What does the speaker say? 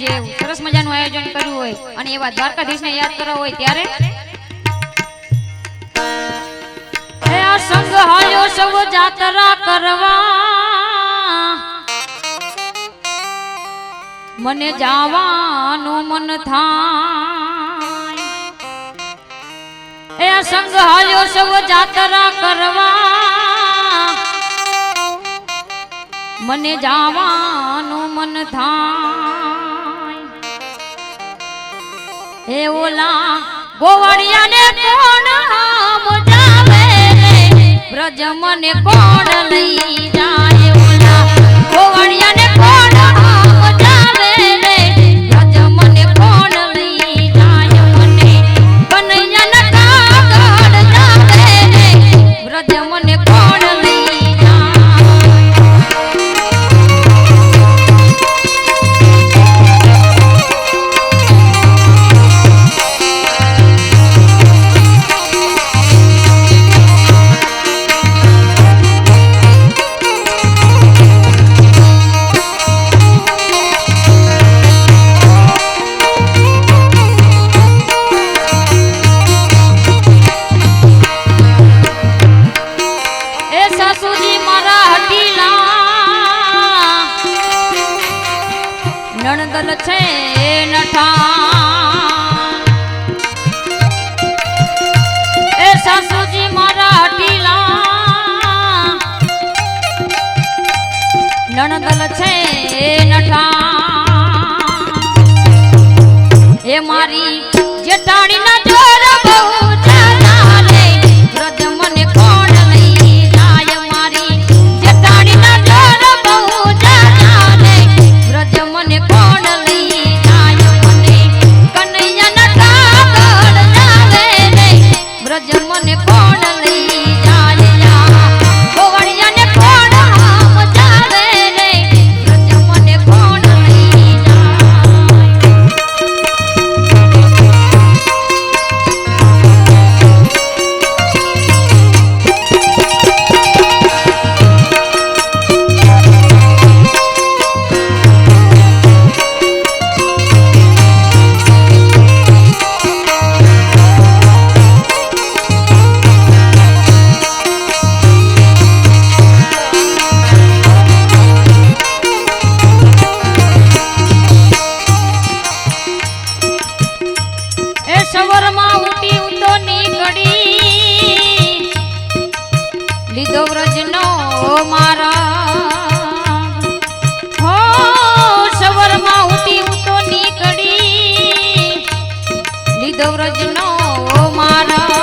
આજે સરસ મજાનું આયોજન કર્યું હોય અને એવા દ્વારકાધીશને યાદ કરવા હોય ત્યારે એ આ સંગ હાલ્યો સૌ જાત્રા કરવા મને જવાનું મન થાય એ આ સંગ હાલ્યો સૌ જાત્રા કરવા મને જવાનું મન થાય એ ઓલા ગોવાળિયાને કોણ મજાવે બ્રજ મને કોણ લઈ જાય ઓલા ગોવાળિયાને કોણ મજાવે બ્રજ મને કોણ લઈ જાય મને કનૈયાના કાગળ જાવે બ્રજ મને કોણ લઈ નણદલ છે નઠા એ સાસુજી મારા હટીલા નણદલ છે નઠા એ મારી જેટાણી ના જોર બહુ જાના રે બ્રજ મને કોણ લઈ જાય મારી જેટાણી ના જોર બહુ જાના રે બ્રજ મને કોણ લઈ જાય મને કનૈયાના કાગળ જાવે રે બ્રજ મને કોણ લઈ જાય ગોવાળિયાને કોણ મજાવે રે બ્રજ મને કોણ લઈ જાય સવરમાં ઉઠી ઉતો નીકળી લીધો વ્રજનો મારા હો સવરમાં ઉઠી ઉતો નીકળી લીધો વ્રજનો મારા